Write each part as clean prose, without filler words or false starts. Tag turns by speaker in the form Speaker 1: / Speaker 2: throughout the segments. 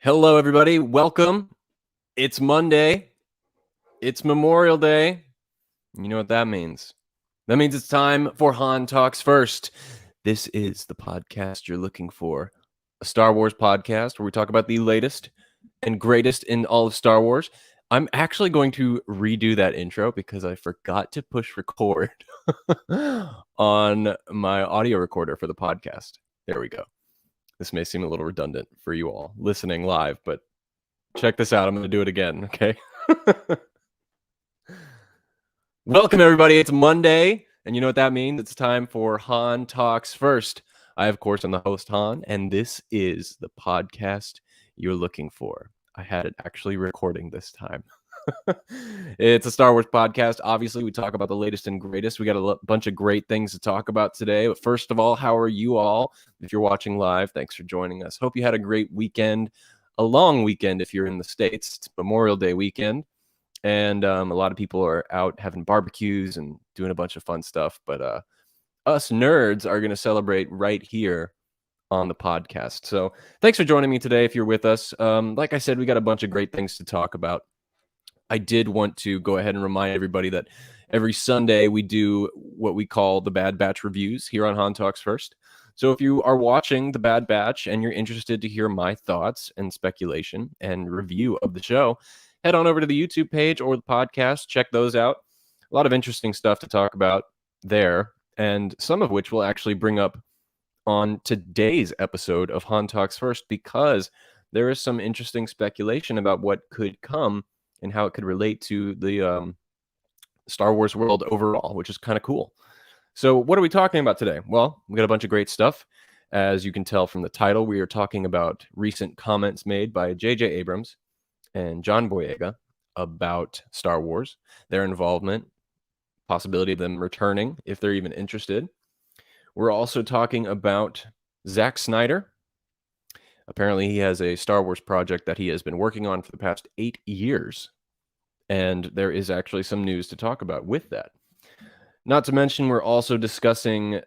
Speaker 1: Hello, everybody. Welcome. It's Monday. It's Memorial Day. You know what that means. That means it's time for Han Talks First. This is the podcast you're looking for. A Star Wars podcast where we talk about the latest and greatest in all of Star Wars. I'm actually going to redo that intro because I forgot to push record on my audio recorder for the podcast. There we go. This may seem a little redundant for you all listening live, but check this out. I'm going to do it again, okay? Welcome, everybody. It's Monday, and you know what that means? It's time for Han Talks First. I, of course, am the host, Han, and this is the podcast you're looking for. I had it actually recording this time. It's a Star Wars podcast. Obviously, we talk about the latest and greatest. We got a bunch of great things to talk about today. But first of all, how are you all? If you're watching live, thanks for joining us. Hope you had a great weekend. A long weekend if you're in the States. It's Memorial Day weekend, and a lot of people are out having barbecues and doing a bunch of fun stuff. But us nerds are going to celebrate right here on the podcast. So thanks for joining me today if you're with us. Like I said, we got a bunch of great things to talk about. I did want to go ahead and remind everybody that every Sunday we do what we call the Bad Batch reviews here on Han Talks First. So if you are watching the Bad Batch and you're interested to hear my thoughts and speculation and review of the show, head on over to the YouTube page or the podcast. Check those out. A lot of interesting stuff to talk about there, and some of which we'll actually bring up on today's episode of Han Talks First, because there is some interesting speculation about what could come and how it could relate to the Star Wars world overall, which is kind of cool. So what are we talking about today? Well, we got a bunch of great stuff. As you can tell from the title, we are talking about recent comments made by J.J. Abrams and John Boyega about Star Wars, their involvement, possibility of them returning if they're even interested. We're also talking about Zack Snyder. Apparently, he has a Star Wars project that he has been working on for the past 8 years. And there is actually some news to talk about with that. Not to mention, we're also discussing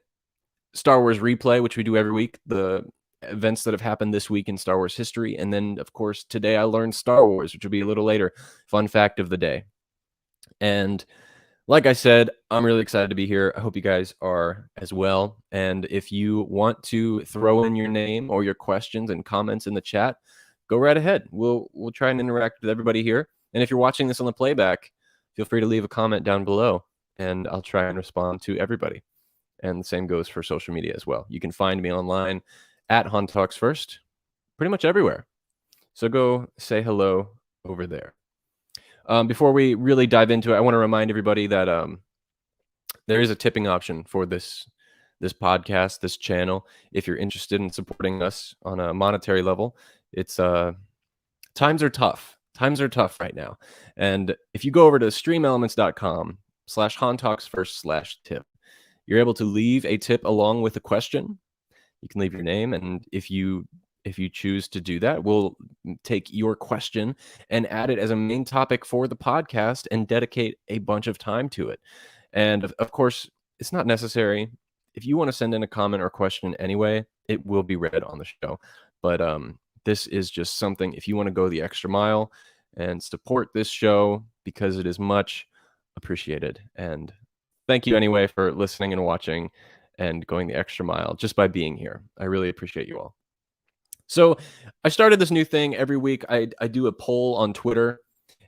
Speaker 1: Star Wars Replay, which we do every week, the events that have happened this week in Star Wars history. And then, of course, today I learned Star Wars, which will be a little later. Fun fact of the day. And like I said, I'm really excited to be here. I hope you guys are as well. And if you want to throw in your name or your questions and comments in the chat, go right ahead. We'll try and interact with everybody here. And if you're watching this on the playback, feel free to leave a comment down below, and I'll try and respond to everybody. And the same goes for social media as well. You can find me online at Han Talks First, pretty much everywhere. So go say hello over there. Before we really dive into it, I want to remind everybody that there is a tipping option for this podcast, this channel. If you're interested in supporting us on a monetary level, it's times are tough. Times are tough right now. And if you go over to streamelements.com/HanTalksFirst/tip, you're able to leave a tip along with a question. You can leave your name, and if you choose to do that, we'll take your question and add it as a main topic for the podcast and dedicate a bunch of time to it. And of course, it's not necessary. If you want to send in a comment or question anyway, it will be read on the show. But this is just something, if you want to go the extra mile and support this show, because it is much appreciated. And thank you anyway for listening and watching and going the extra mile just by being here. I really appreciate you all. So I started this new thing every week. I do a poll on Twitter,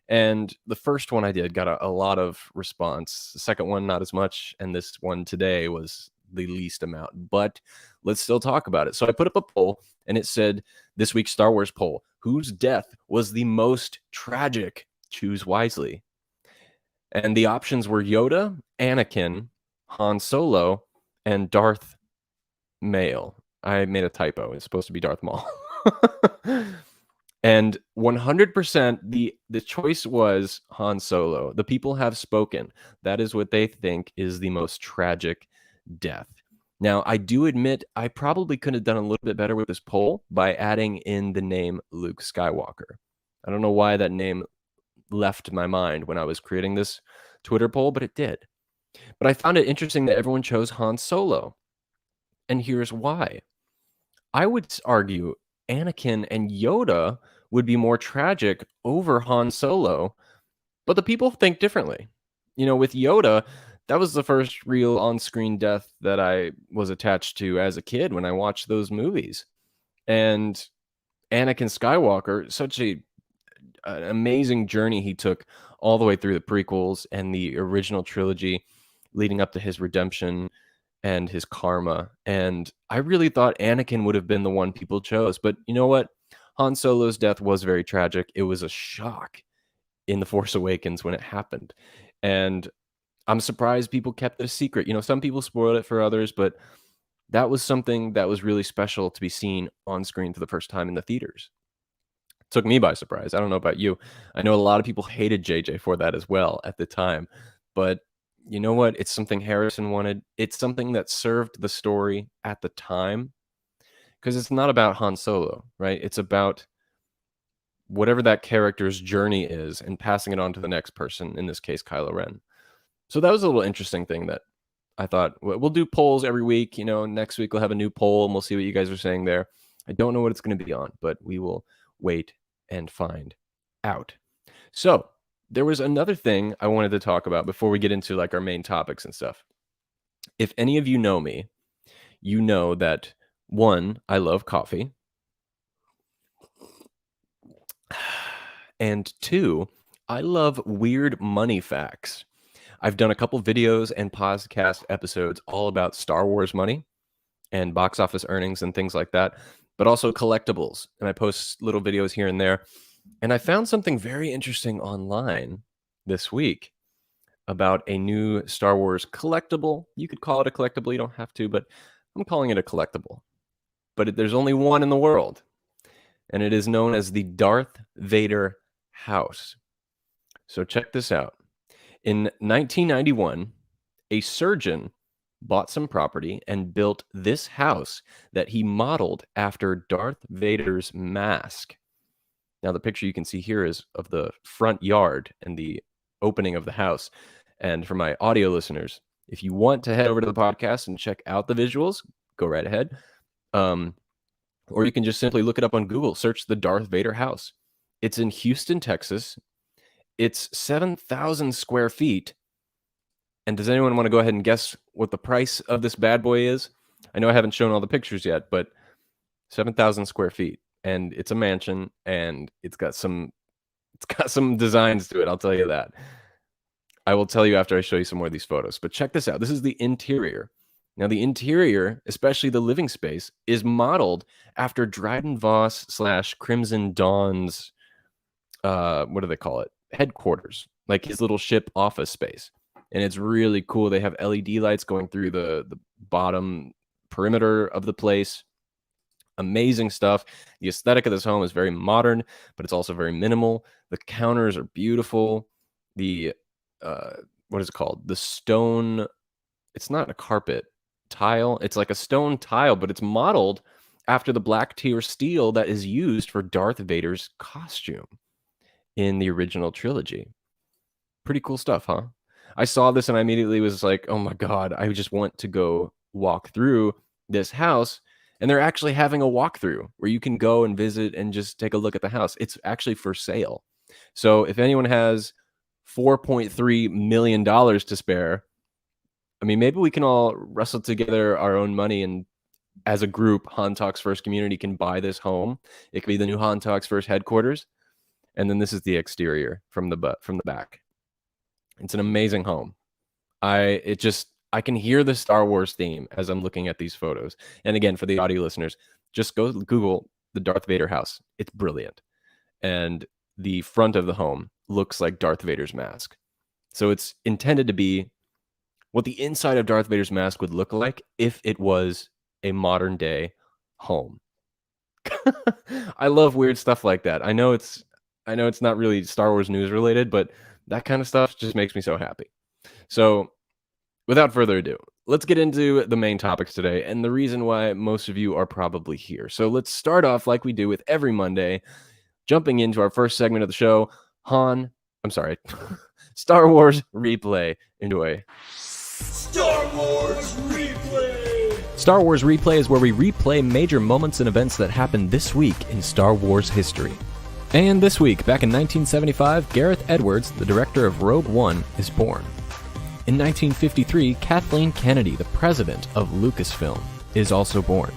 Speaker 1: and the first one I did got a lot of response. The second one, not as much. And this one today was the least amount, but let's still talk about it. So I put up a poll, and it said, this week's Star Wars poll, whose death was the most tragic? Choose wisely. And the options were Yoda, Anakin, Han Solo, and Darth Maul. I made a typo. It's supposed to be Darth Maul. And 100%, the choice was Han Solo. The people have spoken. That is what they think is the most tragic death. Now, I do admit I probably could have done a little bit better with this poll by adding in the name Luke Skywalker. I don't know why that name left my mind when I was creating this Twitter poll, but it did. But I found it interesting that everyone chose Han Solo. And here's why. I would argue Anakin and Yoda would be more tragic over Han Solo, but the people think differently. With Yoda, that was the first real on-screen death that I was attached to as a kid when I watched those movies. And Anakin Skywalker, such an amazing journey he took all the way through the prequels and the original trilogy, leading up to his redemption and his karma. And I really thought Anakin would have been the one people chose. But you know what? Han Solo's death was very tragic. It was a shock in The Force Awakens when it happened. And I'm surprised people kept it a secret. Some people spoiled it for others, but that was something that was really special to be seen on screen for the first time in the theaters. Took me by surprise. I don't know about you. I know a lot of people hated JJ for that as well at the time, but you know what? It's something Harrison wanted. It's something that served the story at the time, because it's not about Han Solo, right? It's about whatever that character's journey is and passing it on to the next person, in this case, Kylo Ren. So that was a little interesting thing that I thought. We'll do polls every week. Next week we'll have a new poll and we'll see what you guys are saying there. I don't know what it's going to be on, but we will wait and find out. So there was another thing I wanted to talk about before we get into like our main topics and stuff. If any of you know me, you know that, one, I love coffee, and two, I love weird money facts. I've done a couple videos and podcast episodes all about Star Wars money and box office earnings and things like that, but also collectibles. And I post little videos here and there. And I found something very interesting online this week about a new Star Wars collectible. You could call it a collectible. You don't have to, but I'm calling it a collectible. But there's only one in the world, and it is known as the Darth Vader house. So check this out. In 1991, a surgeon bought some property and built this house that he modeled after Darth Vader's mask. Now, the picture you can see here is of the front yard and the opening of the house. And for my audio listeners, if you want to head over to the podcast and check out the visuals, go right ahead. Or you can just simply look it up on Google, search the Darth Vader house. It's in Houston, Texas. It's 7,000 square feet. And does anyone want to go ahead and guess what the price of this bad boy is? I know I haven't shown all the pictures yet, but 7,000 square feet. And it's a mansion, and it's got some designs to it. I'll tell you that. I will tell you after I show you some more of these photos. But check this out. This is the interior. Now, the interior, especially the living space, is modeled after Dryden Voss / Crimson Dawn's, what do they call it? Headquarters, like his little ship office space. And it's really cool. They have LED lights going through the bottom perimeter of the place. Amazing stuff. The aesthetic of this home is very modern, but it's also very minimal. The counters are beautiful. The what is it called? The stone. It's not a carpet tile. It's like a stone tile, but it's modeled after the black tier steel that is used for Darth Vader's costume in the original trilogy. Pretty cool stuff, huh? I saw this and I immediately was like, oh my God, I just want to go walk through this house. And they're actually having a walkthrough where you can go and visit and just take a look at the house. It's actually for sale. So if anyone has $4.3 million to spare, I mean, maybe we can all wrestle together our own money, and as a group, Han Talks First community can buy this home. It could be the new Han Talks First headquarters. And then this is the exterior from the back. It's an amazing home. I can hear the Star Wars theme as I'm looking at these photos. And again, for the audio listeners, just go Google the Darth Vader house. It's brilliant. And the front of the home looks like Darth Vader's mask. So it's intended to be what the inside of Darth Vader's mask would look like if it was a modern day home. I love weird stuff like that. I know it's not really Star Wars news related, but that kind of stuff just makes me so happy. So without further ado, let's get into the main topics today and the reason why most of you are probably here. So let's start off like we do with every Monday, jumping into our first segment of the show, Star Wars Replay. Enjoy.
Speaker 2: Star Wars Replay!
Speaker 1: Star Wars Replay is where we replay major moments and events that happened this week in Star Wars history. And this week, back in 1975, Gareth Edwards, the director of Rogue One, is born. In 1953, Kathleen Kennedy, the president of Lucasfilm, is also born.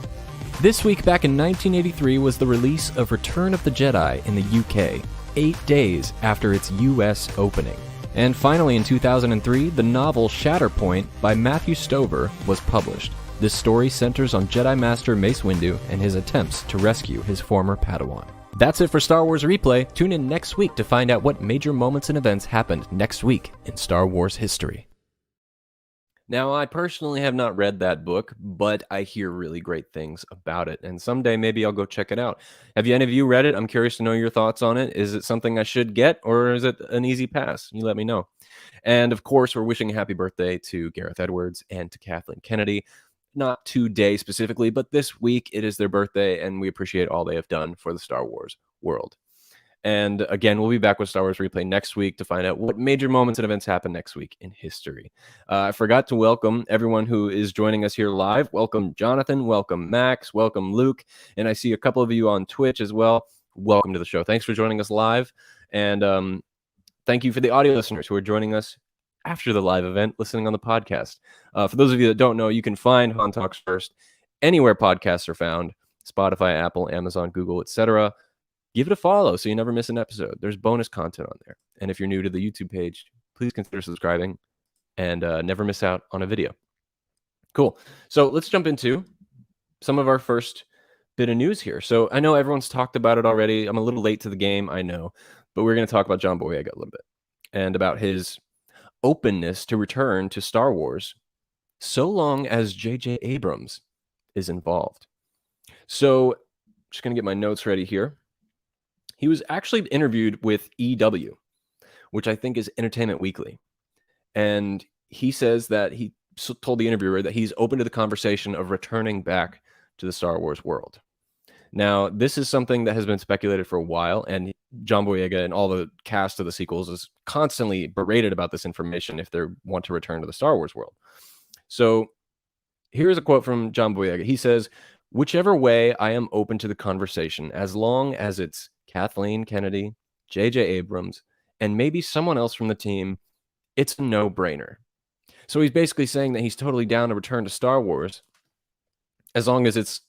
Speaker 1: This week, back in 1983, was the release of Return of the Jedi in the UK, 8 days after its US opening. And finally, in 2003, the novel Shatterpoint by Matthew Stover was published. This story centers on Jedi Master Mace Windu and his attempts to rescue his former Padawan. That's it for Star Wars Replay. Tune in next week to find out what major moments and events happened next week in Star Wars history. Now, I personally have not read that book, but I hear really great things about it, and someday maybe I'll go check it out. Have any of you read it? I'm curious to know your thoughts on it. Is it something I should get, or is it an easy pass? You let me know. And of course, we're wishing a happy birthday to Gareth Edwards and to Kathleen Kennedy. Not today specifically, but this week it is their birthday, and we appreciate all they have done for the Star Wars world. And again, we'll be back with Star Wars Replay next week to find out what major moments and events happen next week in history. I forgot to welcome everyone who is joining us here live. Welcome, Jonathan. Welcome, Max. Welcome, Luke. And I see a couple of you on Twitch as well. Welcome to the show. Thanks for joining us live. And thank you for the audio listeners who are joining us after the live event, listening on the podcast. For those of you that don't know, you can find Han Talks First anywhere podcasts are found: Spotify, Apple, Amazon, Google, etc. Give it a follow so you never miss an episode. There's bonus content on there. And if you're new to the YouTube page, please consider subscribing and never miss out on a video. Cool. So let's jump into some of our first bit of news here. So I know everyone's talked about it already. I'm a little late to the game, I know. But we're going to talk about John Boyega a little bit and about his openness to return to Star Wars so long as J.J. Abrams is involved. So just going to get my notes ready here. He was actually interviewed with EW, which I think is Entertainment Weekly. And he says that he told the interviewer that he's open to the conversation of returning back to the Star Wars world. Now, this is something that has been speculated for a while, and John Boyega and all the cast of the sequels is constantly berated about this information if they want to return to the Star Wars world. So here's a quote from John Boyega. He says, "Whichever way, I am open to the conversation as long as it's Kathleen Kennedy, J.J. Abrams, and maybe someone else from the team. It's a no-brainer." So he's basically saying that he's totally down to return to Star Wars as long as it's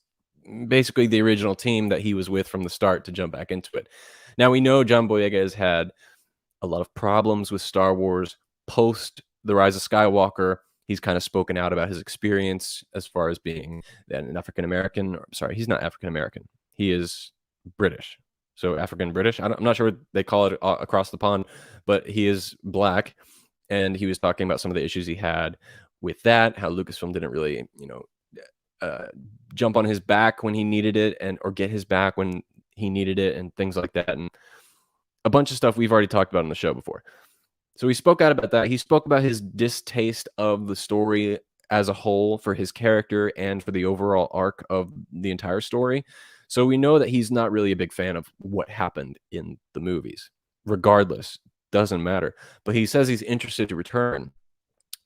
Speaker 1: basically the original team that he was with from the start to jump back into it. Now, we know John Boyega has had a lot of problems with Star Wars post The Rise of Skywalker. He's kind of spoken out about his experience as far as being an African-American. Sorry, he's not African-American. He is British. So African-British. I'm not sure what they call it across the pond, but he is black. And he was talking about some of the issues he had with that, how Lucasfilm didn't really, jump on his back when he needed it or get his back when he needed it and things like that. And a bunch of stuff we've already talked about on the show before. So he spoke out about that. He spoke about his distaste of the story as a whole for his character and for the overall arc of the entire story. So we know that he's not really a big fan of what happened in the movies. Regardless, doesn't matter. But he says he's interested to return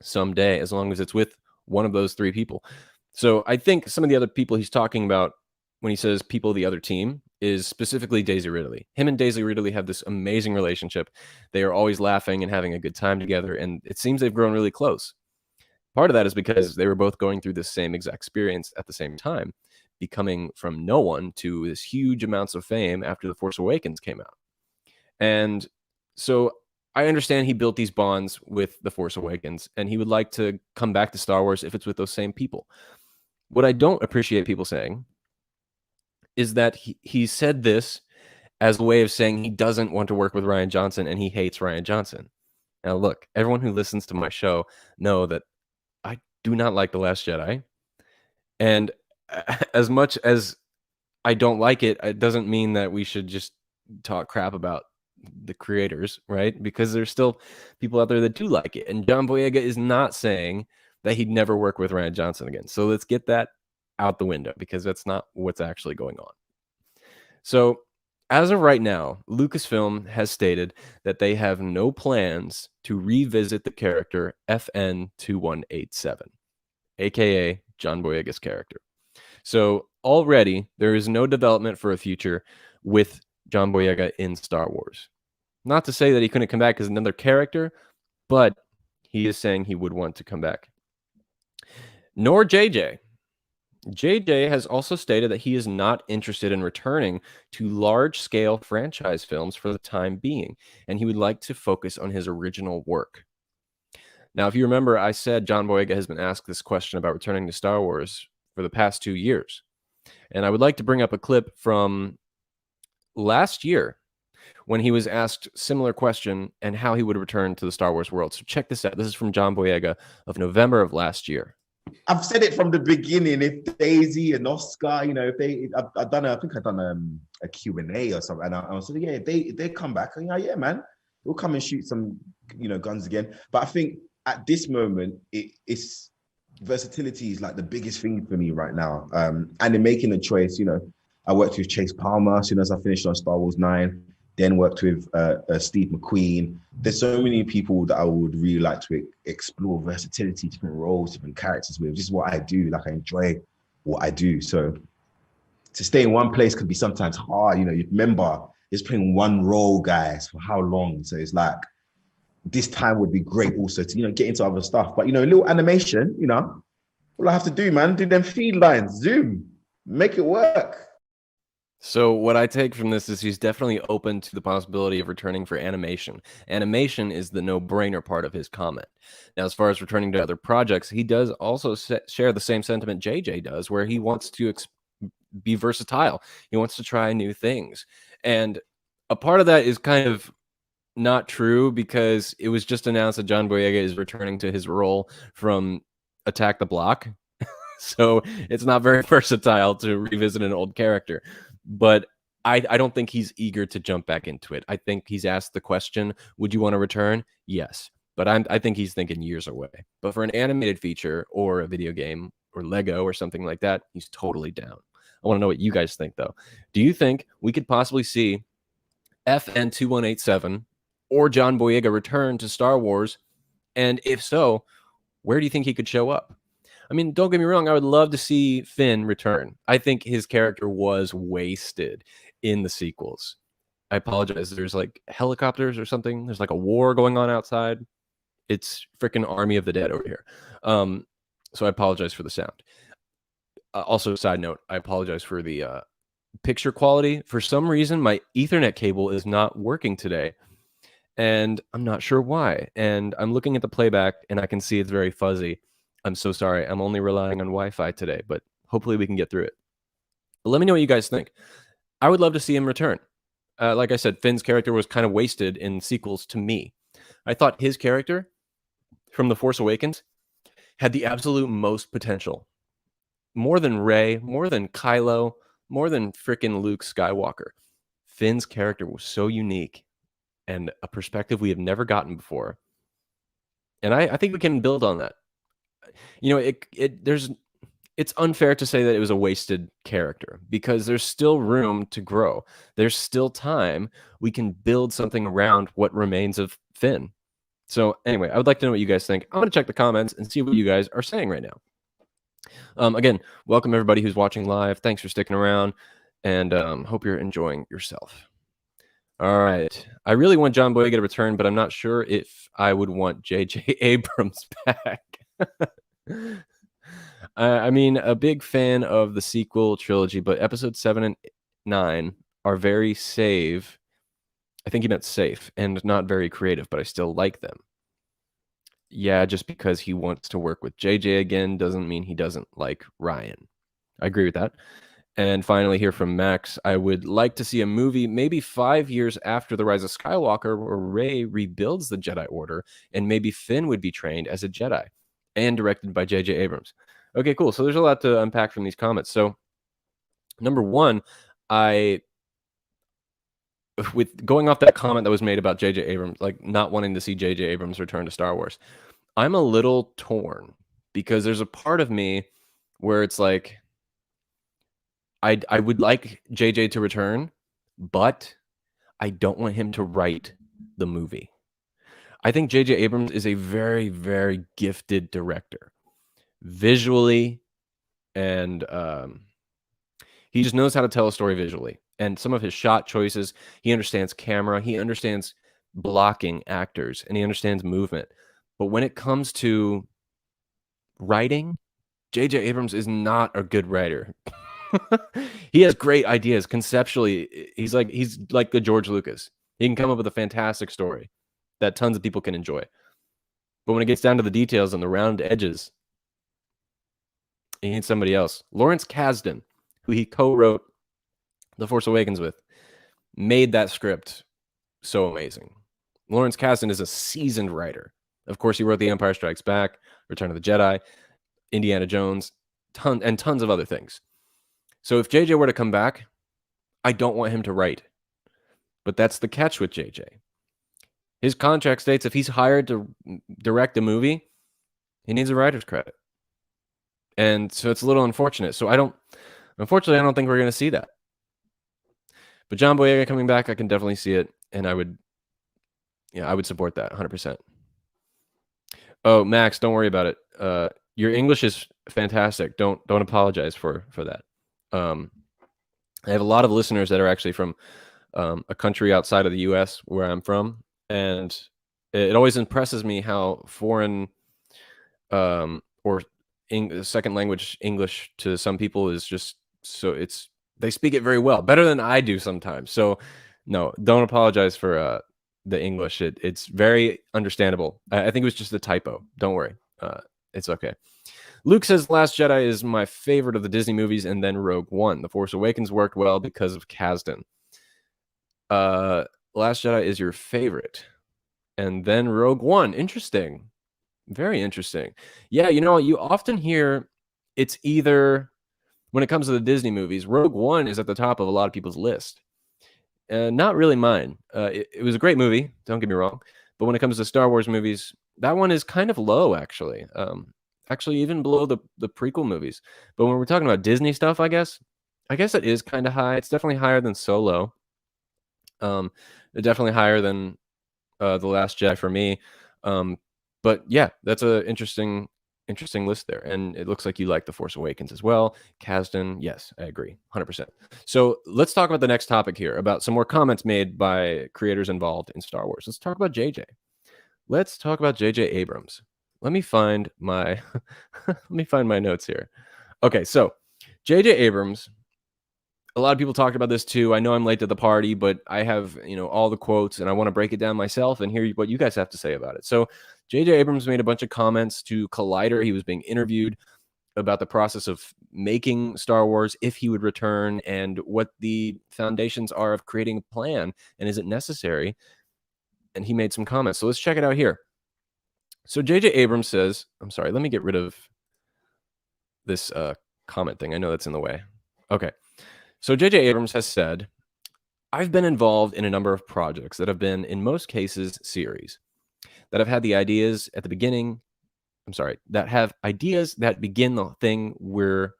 Speaker 1: someday as long as it's with one of those three people. So I think some of the other people he's talking about when he says people of the other team is specifically Daisy Ridley. Him and Daisy Ridley have this amazing relationship. They are always laughing and having a good time together, and it seems they've grown really close. Part of that is because they were both going through the same exact experience at the same time, becoming from no one to this huge amounts of fame after The Force Awakens came out. And so I understand he built these bonds with The Force Awakens, and he would like to come back to Star Wars if it's with those same people. What I don't appreciate people saying is that he said this as a way of saying he doesn't want to work with Rian Johnson and he hates Rian Johnson. Now, look, everyone who listens to my show know that I do not like The Last Jedi. And as much as I don't like it, it doesn't mean that we should just talk crap about the creators, right? Because there's still people out there that do like it. And John Boyega is not saying that he'd never work with Rian Johnson again. So let's get that out the window because that's not what's actually going on. So as of right now, Lucasfilm has stated that they have no plans to revisit the character FN2187, aka John Boyega's character. So already there is no development for a future with John Boyega in Star Wars. Not to say that he couldn't come back as another character, but he is saying he would want to come back. Nor JJ. JJ has also stated that he is not interested in returning to large-scale franchise films for the time being, and he would like to focus on his original work. Now, if you remember, I said John Boyega has been asked this question about returning to Star Wars for the past 2 years. And I would like to bring up a clip from last year when he was asked similar question and how he would return to the Star Wars world. So check this out. This is from John Boyega of November of last year.
Speaker 2: I've said it from the beginning. If Daisy and Oscar, you know, if they, I've done, I think I've done a Q&A or something, and I was like, yeah, if they come back, you know, yeah, man, we'll come and shoot some, you know, guns again. But I think at this moment, it's versatility is like the biggest thing for me right now. And in making a choice, you know, I worked with Chase Palmer as soon as I finished on Star Wars 9. Then worked with Steve McQueen. There's so many people that I would really like to explore versatility, different roles, different characters with. This is what I do. Like, I enjoy what I do. So to stay in one place could be sometimes hard. You know, you remember just playing one role, guys, for how long? So it's like, this time would be great also to, you know, get into other stuff. But, you know, a little animation, you know, all I have to do, man, do them feed lines, zoom, make it work.
Speaker 1: So what I take from this is he's definitely open to the possibility of returning for animation. Animation is the no-brainer part of his comment. Now, as far as returning to other projects, he does also share the same sentiment JJ does, where he wants to be versatile. He wants to try new things. And a part of that is kind of not true, because it was just announced that John Boyega is returning to his role from Attack the Block. So it's not very versatile to revisit an old character. But I don't think he's eager to jump back into it. I think he's asked the question, would you want to return? Yes. But I think he's thinking years away. But for an animated feature or a video game or Lego or something like that, he's totally down. I want to know what you guys think, though. Do you think we could possibly see FN2187 or John Boyega return to Star Wars? And if so, where do you think he could show up? I mean, don't get me wrong, I would love to see Finn return. I think his character was wasted in the sequels. I apologize. There's like helicopters or something. There's like a war going on outside. It's freaking Army of the Dead over here. So I apologize for the sound. Also, side note, I apologize for the picture quality. For some reason, my Ethernet cable is not working today, and I'm not sure why. And I'm looking at the playback, and I can see it's very fuzzy. I'm so sorry. I'm only relying on Wi-Fi today, but hopefully we can get through it. But let me know what you guys think. I would love to see him return. Like I said, Finn's character was kind of wasted in sequels to me. I thought his character from The Force Awakens had the absolute most potential. More than Rey, more than Kylo, more than freaking Luke Skywalker. Finn's character was so unique and a perspective we have never gotten before. And I think we can build on that. You know, it's unfair to say that it was a wasted character, because there's still room to grow. There's still time. We can build something around what remains of Finn. So anyway, I would like to know what you guys think. I'm going to check the comments and see what you guys are saying right now. Again, welcome everybody who's watching live. Thanks for sticking around, and hope you're enjoying yourself. All right. I really want John Boyega to return, but I'm not sure if I would want J.J. Abrams back. I mean, a big fan of the sequel trilogy, but episodes 7 and 9 are very safe. I think he meant safe and not very creative, but I still like them. Yeah, just because he wants to work with JJ again doesn't mean he doesn't like Ryan. I agree with that. And finally, here from Max, I would like to see a movie maybe 5 years after The Rise of Skywalker where Rey rebuilds the Jedi Order, and maybe Finn would be trained as a Jedi, and directed by J.J. Abrams. Okay, cool. So there's a lot to unpack from these comments. So number one, with going off that comment that was made about J.J. Abrams, like not wanting to see J.J. Abrams return to Star Wars, I'm a little torn, because there's a part of me where it's like, I would like J.J. to return, but I don't want him to write the movie. I think J.J. Abrams is a very, very gifted director. Visually, and he just knows how to tell a story visually. And some of his shot choices, he understands camera, he understands blocking actors, and he understands movement. But when it comes to writing, J.J. Abrams is not a good writer. He has great ideas conceptually. He's like the George Lucas. He can come up with a fantastic story that tons of people can enjoy. But when it gets down to the details and the round edges, he needs somebody else. Lawrence Kasdan, who he co-wrote The Force Awakens with, made that script so amazing. Lawrence Kasdan is a seasoned writer. Of course, he wrote The Empire Strikes Back, Return of the Jedi, Indiana Jones, tons of other things. So if JJ were to come back, I don't want him to write. But that's the catch with JJ. His contract states if he's hired to direct a movie, he needs a writer's credit. And so it's a little unfortunate. So unfortunately, I don't think we're going to see that. But John Boyega coming back, I can definitely see it. And I would support that 100%. Oh, Max, don't worry about it. Your English is fantastic. Don't apologize for that. I have a lot of listeners that are actually from a country outside of the U.S. where I'm from, and it always impresses me how foreign or second language English to some people is just so they speak it very well, better than I do sometimes. So no, don't apologize for the English. It's very understandable. I think it was just a typo. Don't worry. It's okay. Luke says Last Jedi is my favorite of the Disney movies, and then Rogue One. The Force Awakens worked well because of Kasdan. Last Jedi is your favorite, and then Rogue One. Interesting. Very interesting. Yeah, you often hear it's either, when it comes to the Disney movies, Rogue One is at the top of a lot of people's list. Not really mine. It was a great movie, don't get me wrong. But when it comes to Star Wars movies, that one is kind of low, actually. Actually, even below the prequel movies. But when we're talking about Disney stuff, I guess it is kind of high. It's definitely higher than Solo. Definitely higher than The Last Jedi for me. But yeah, that's an interesting list there. And it looks like you like The Force Awakens as well. Kasdan, yes, I agree, 100%. So let's talk about the next topic here, about some more comments made by creators involved in Star Wars. Let's talk about JJ. Let's talk about JJ Abrams. Let me find my notes here. Okay, so JJ Abrams, a lot of people talked about this too. I know I'm late to the party, but I have, all the quotes, and I want to break it down myself and hear what you guys have to say about it. So J.J. Abrams made a bunch of comments to Collider. He was being interviewed about the process of making Star Wars, if he would return, and what the foundations are of creating a plan, and is it necessary? And he made some comments. So let's check it out here. So J.J. Abrams says, I'm sorry, let me get rid of this comment thing. I know that's in the way. Okay. So J.J. Abrams has said, I've been involved in a number of projects that have been, in most cases, series that have had the ideas at the beginning. That have ideas that begin the thing where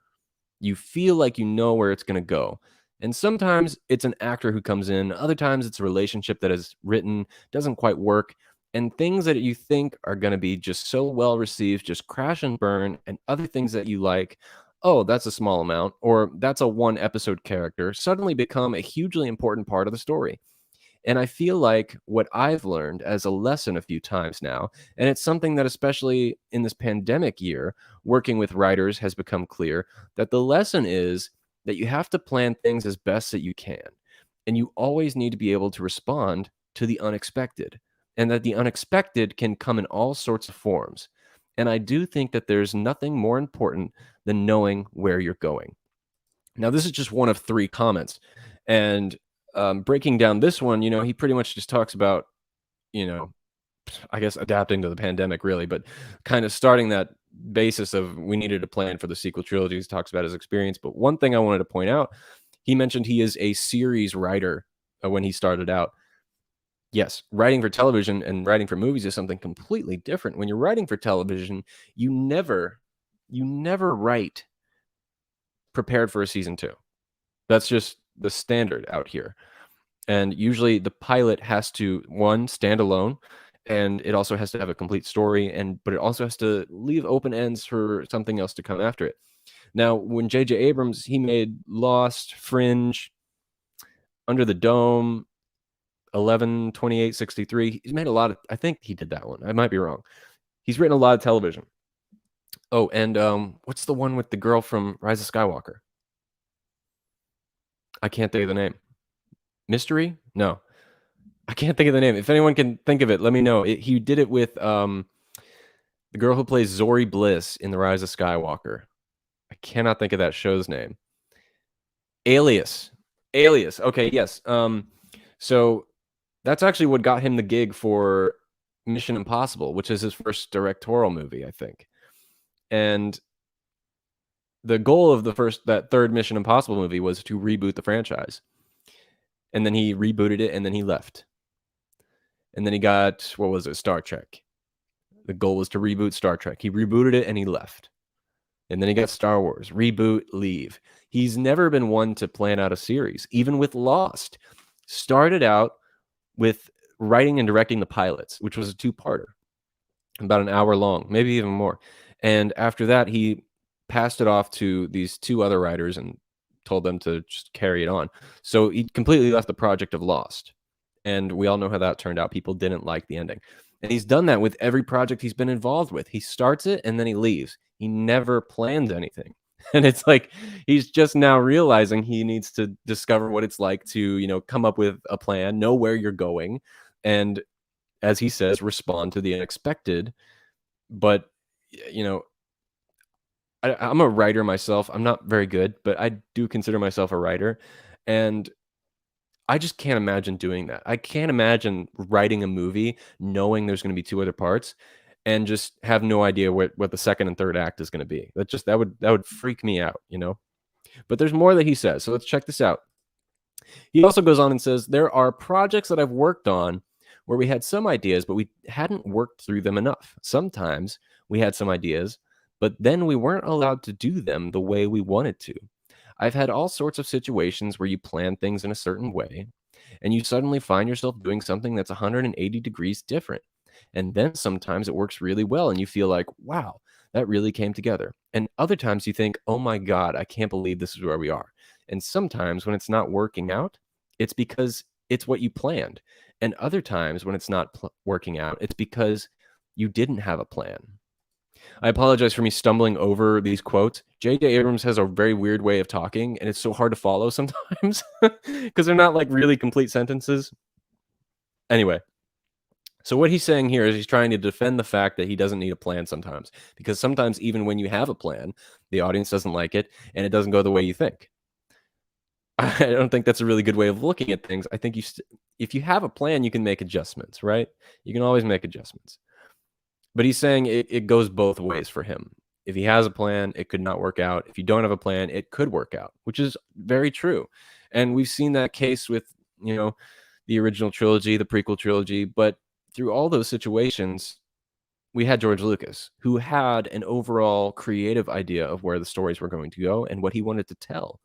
Speaker 1: you feel like you know where it's going to go. And sometimes it's an actor who comes in. Other times it's a relationship that is written, doesn't quite work. And things that you think are going to be just so well received, just crash and burn. And other things that you like, oh, that's a small amount, or that's a one episode character, suddenly become a hugely important part of the story. And I feel like what I've learned as a lesson a few times now, and it's something that especially in this pandemic year, working with writers has become clear, that the lesson is that you have to plan things as best that you can. And you always need to be able to respond to the unexpected, and that the unexpected can come in all sorts of forms. And I do think that there's nothing more important than knowing where you're going. Now, this is just one of 3 comments. And breaking down this one, he pretty much just talks about, I guess adapting to the pandemic really, but kind of starting that basis of we needed a plan for the sequel trilogies, talks about his experience. But one thing I wanted to point out, he mentioned he is a series writer when he started out. Yes, writing for television and writing for movies is something completely different. When you're writing for television, you never write prepared for a season 2. That's just the standard out here. And usually the pilot has to, one, stand alone, and it also has to have a complete story, but it also has to leave open ends for something else to come after it. Now, when J.J. Abrams, he made Lost, Fringe, Under the Dome, 11/28/63. He's made a lot of, I think he did that one. I might be wrong. He's written a lot of television. Oh, and what's the one with the girl from Rise of Skywalker? I can't think of the name. Mystery? No. I can't think of the name. If anyone can think of it, let me know. He did it with the girl who plays Zori Bliss in The Rise of Skywalker. I cannot think of that show's name. Alias. Okay, yes. So that's actually what got him the gig for Mission Impossible, which is his first directorial movie, I think. And the goal of that third Mission Impossible movie was to reboot the franchise. And then he rebooted it, and then he left. And then he got, what was it, Star Trek. The goal was to reboot Star Trek. He rebooted it, and he left. And then he got Star Wars. Reboot, leave. He's never been one to plan out a series, even with Lost. Started out with writing and directing the pilots, which was a two-parter, about an hour long, maybe even more. And after that, he passed it off to these two other writers and told them to just carry it on. So he completely left the project of Lost. And we all know how that turned out. People didn't like the ending. And he's done that with every project he's been involved with. He starts it and then he leaves. He never plans anything. And it's like he's just now realizing he needs to discover what it's like to, come up with a plan, know where you're going, and as he says, respond to the unexpected. But, I'm a writer myself. I'm not very good, but I do consider myself a writer. And I just can't imagine doing that. I can't imagine writing a movie knowing there's going to be two other parts and just have no idea what the second and third act is going to be. That would freak me out. But there's more that he says. So let's check this out. He also goes on and says, there are projects that I've worked on where we had some ideas, but we hadn't worked through them enough. Sometimes we had some ideas, but then we weren't allowed to do them the way we wanted to. I've had all sorts of situations where you plan things in a certain way, and you suddenly find yourself doing something that's 180 degrees different. And then sometimes it works really well, and you feel like, wow, that really came together. And other times you think, oh my God, I can't believe this is where we are. And sometimes when it's not working out, it's because it's what you planned. And other times when it's not working out, it's because you didn't have a plan. I apologize for me stumbling over these quotes. J.J. Abrams has a very weird way of talking, and it's so hard to follow sometimes because they're not like really complete sentences. Anyway, so what he's saying here is he's trying to defend the fact that he doesn't need a plan sometimes, because sometimes even when you have a plan, the audience doesn't like it, and it doesn't go the way you think. I don't think that's a really good way of looking at things. I think if you have a plan, you can make adjustments, right? You can always make adjustments. But he's saying it goes both ways for him. If he has a plan, it could not work out. If you don't have a plan, it could work out, which is very true. And we've seen that case with, the original trilogy, the prequel trilogy. But through all those situations, we had George Lucas, who had an overall creative idea of where the stories were going to go and what he wanted to tell.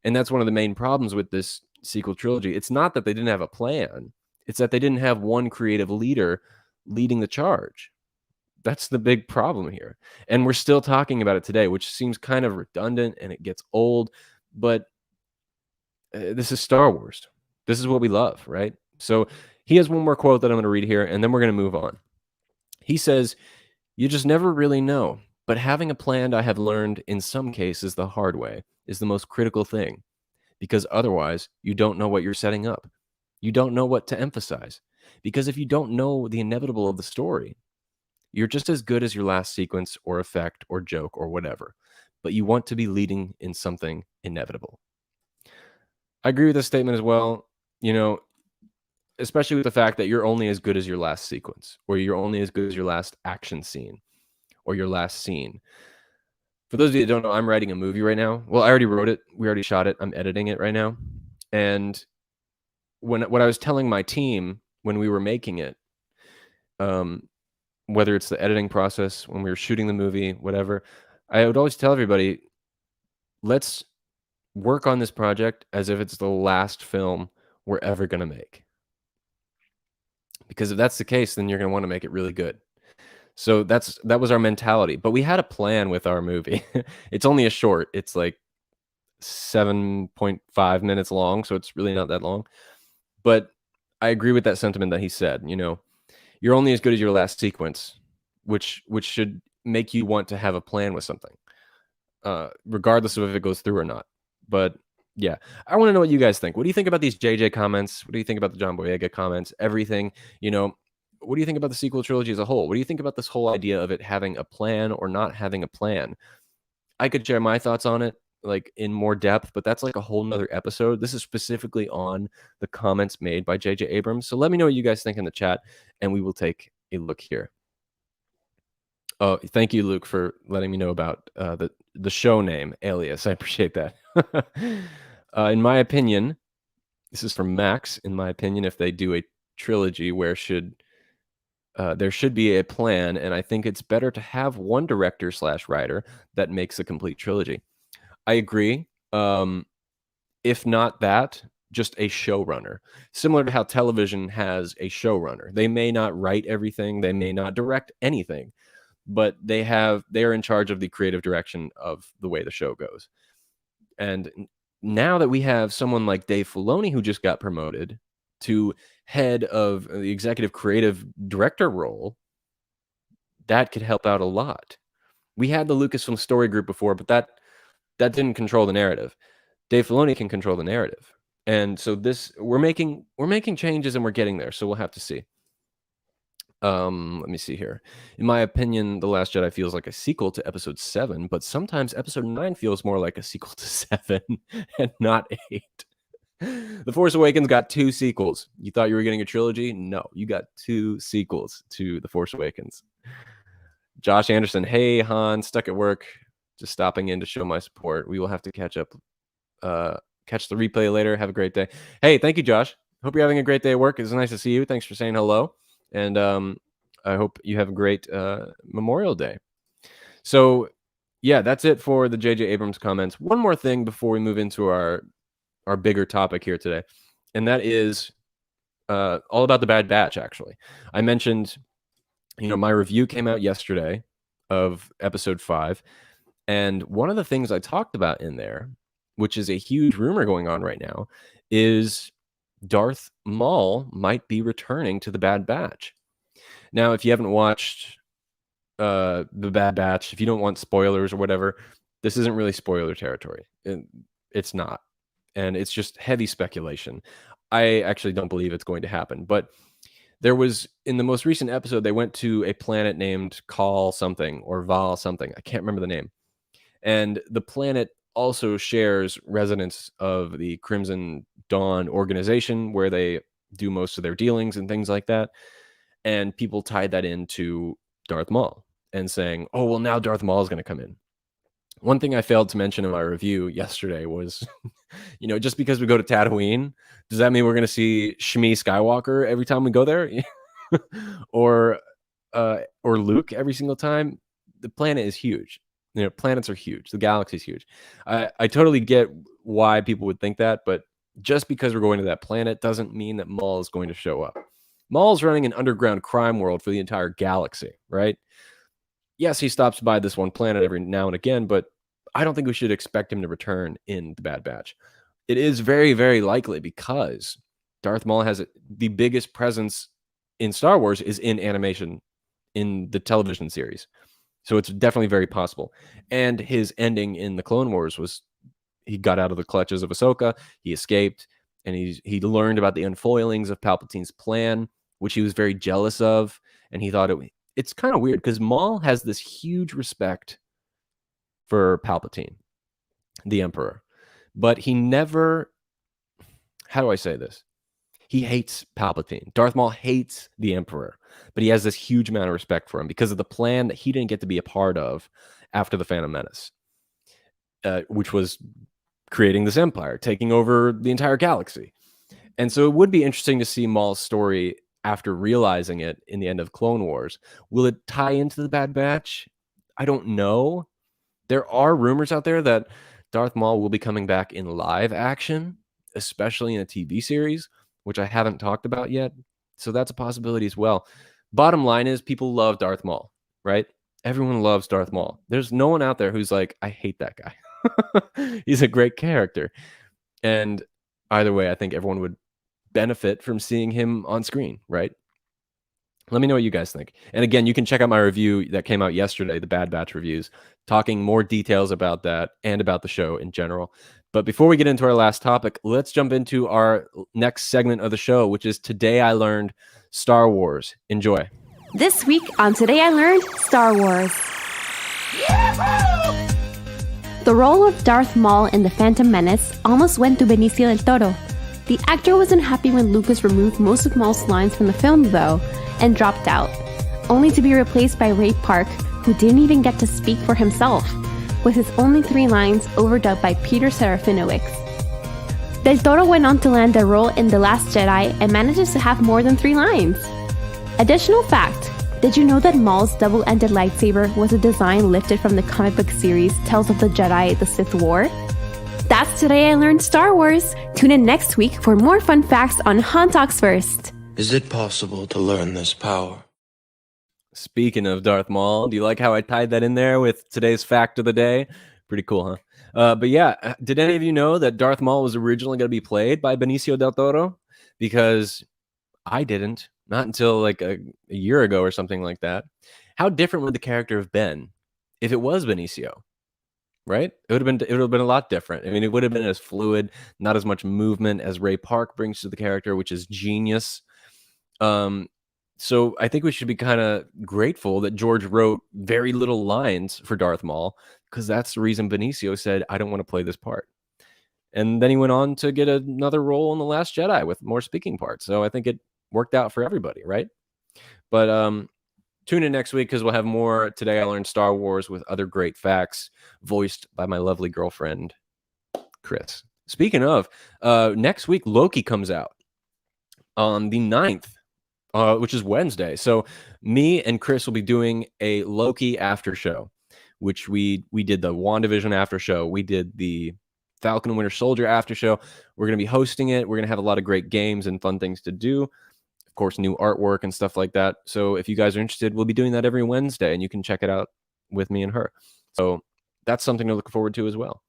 Speaker 1: And that's one of the main problems with this sequel trilogy. It's not that they didn't have a plan. It's that they didn't have one creative leader leading the charge. That's the big problem here. And we're still talking about it today, which seems kind of redundant and it gets old. But this is Star Wars. This is what we love, right? So he has one more quote that I'm going to read here, and then we're going to move on. He says, you just never really know. But having a plan, I have learned in some cases the hard way, is the most critical thing. Because otherwise, you don't know what you're setting up. You don't know what to emphasize. Because if you don't know the inevitable of the story, you're just as good as your last sequence or effect or joke or whatever. But you want to be leading in something inevitable. I agree with this statement as well. Especially with the fact that you're only as good as your last sequence, or you're only as good as your last action scene, or your last scene. For those of you that don't know, I'm writing a movie right now. Well, I already wrote it. We already shot it. I'm editing it right now. And what I was telling my team when we were making it, whether it's the editing process, when we were shooting the movie, whatever, I would always tell everybody, let's work on this project as if it's the last film we're ever going to make. Because if that's the case, then you're going to want to make it really good. So that was our mentality. But we had a plan with our movie. It's only a short. It's like 7.5 minutes long, so it's really not that long. But I agree with that sentiment that he said. You're only as good as your last sequence, which should make you want to have a plan with something, regardless of if it goes through or not. But yeah, I want to know what you guys think. What do you think about these JJ comments? What do you think about the John Boyega comments? Everything, what do you think about the sequel trilogy as a whole? What do you think about this whole idea of it having a plan or not having a plan? I could share my thoughts on it, like in more depth, but that's like a whole nother episode. This is specifically on the comments made by JJ Abrams. So let me know what you guys think in the chat, and we will take a look here. Oh, thank you, Luke, for letting me know about the show name, Alias. I appreciate that. In my opinion, this is from Max. In my opinion, if they do a trilogy, there should be a plan, and I think it's better to have one director/writer that makes a complete trilogy. I agree. If not that, just a showrunner. Similar to how television has a showrunner. They may not write everything, they may not direct anything, but they are in charge of the creative direction of the way the show goes. And now that we have someone like Dave Filoni, who just got promoted to head of the executive creative director role, that could help out a lot. We had the Lucasfilm Story Group before, but that didn't control the narrative. Dave Filoni can control the narrative. And so we're making changes, and we're getting there. So we'll have to see. Let me see here. In my opinion, The Last Jedi feels like a sequel to Episode 7, but sometimes Episode 9 feels more like a sequel to 7 and not 8. The Force Awakens got 2 sequels. You thought you were getting a trilogy? No, you got 2 sequels to The Force Awakens. Josh Anderson, hey, Han, stuck at work. Just stopping in to show my support. We will have to catch up. Catch the replay later. Have a great day. Hey, thank you, Josh. Hope you're having a great day at work. It's nice to see you. Thanks for saying hello. And I hope you have a great Memorial Day. So, yeah, that's it for the J.J. Abrams comments. One more thing before we move into our bigger topic here today, and that is all about the Bad Batch, actually. I mentioned, my review came out yesterday of Episode 5, and one of the things I talked about in there, which is a huge rumor going on right now, is Darth Maul might be returning to the Bad Batch. Now, if you haven't watched the Bad Batch, if you don't want spoilers or whatever, this isn't really spoiler territory. It's not. And it's just heavy speculation. I actually don't believe it's going to happen. But there was, in the most recent episode, they went to a planet named Kal something or Val something. I can't remember the name. And the planet also shares residents of the Crimson Dawn organization, where they do most of their dealings and things like that. And people tied that into Darth Maul and saying, oh, well, now Darth Maul is going to come in. One thing I failed to mention in my review yesterday was, just because we go to Tatooine, does that mean we're going to see Shmi Skywalker every time we go there? or Luke every single time? The planet is huge. Planets are huge. The galaxy is huge. I totally get why people would think that, but just because we're going to that planet doesn't mean that Maul is going to show up. Maul's running an underground crime world for the entire galaxy, right? Yes, he stops by this one planet every now and again, but I don't think we should expect him to return in the Bad Batch. It is very, very likely because Darth Maul has the biggest presence in Star Wars is in animation, in the television series. So it's definitely very possible. And his ending in the Clone Wars was he got out of the clutches of Ahsoka, he escaped, and he learned about the unfoilings of Palpatine's plan, which he was very jealous of, and he thought it's kind of weird because Maul has this huge respect for Palpatine, the Emperor, but he never, how do I say this? He hates Palpatine. Darth Maul hates the Emperor, but he has this huge amount of respect for him because of the plan that he didn't get to be a part of after the Phantom Menace, which was creating this empire, taking over the entire galaxy. And so it would be interesting to see Maul's story after realizing it in the end of Clone Wars. Will it tie into the Bad Batch? I don't know. There are rumors out there that Darth Maul will be coming back in live action, especially in a TV series, which I haven't talked about yet. So that's a possibility as well. Bottom line is people love Darth Maul. right? Everyone loves Darth Maul. There's no one out there who's like, I hate that guy. He's a great character. And either way, I think everyone would benefit from seeing him on screen, right? Let me know what you guys think. And again, you can check out my review that came out yesterday, the Bad Batch reviews, talking more details about that and about the show in general. But before we get into our last topic, let's jump into our next segment of the show, which is Today I Learned Star Wars. Enjoy.
Speaker 3: This week on Today I Learned Star Wars. The role of Darth Maul in The Phantom Menace almost went to Benicio del Toro. The actor wasn't happy when Lucas removed most of Maul's lines from the film, though, and dropped out, only to be replaced by Ray Park, who didn't even get to speak for himself, with his only 3 lines overdubbed by Peter Serafinowicz. Del Toro went on to land a role in The Last Jedi and manages to have more than 3 lines. Additional fact, did you know that Maul's double-ended lightsaber was a design lifted from the comic book series Tales of the Jedi: The Sith War? That's Today I Learned Star Wars. Tune in next week for more fun facts on Han Talks First.
Speaker 4: Is it possible to learn this power?
Speaker 1: Speaking of Darth Maul, do you like how I tied that in there with today's fact of the day? Pretty cool, huh? But yeah, did any of you know that Darth Maul was originally going to be played by Benicio del Toro? Because I didn't. Not until like a year ago or something like that. How different would the character have been if it was Benicio? Right? It would have been a lot different. I mean, it would have been as fluid, not as much movement as Ray Park brings to the character, which is genius. So I think we should be kind of grateful that George wrote very little lines for Darth Maul, because that's the reason Benicio said, I don't want to play this part. And then he went on to get another role in The Last Jedi with more speaking parts. So I think it worked out for everybody, right? But tune in next week because we'll have more Today I Learned Star Wars with other great facts voiced by my lovely girlfriend, Chris. Speaking of, next week, Loki comes out on the 9th, which is Wednesday. So me and Chris will be doing a Loki after show, which we did the WandaVision after show. We did the Falcon and Winter Soldier after show. We're going to be hosting it. We're going to have a lot of great games and fun things to do. Of course, new artwork and stuff like that. So if you guys are interested, we'll be doing that every Wednesday, and you can check it out with me and her. So that's something to look forward to as well.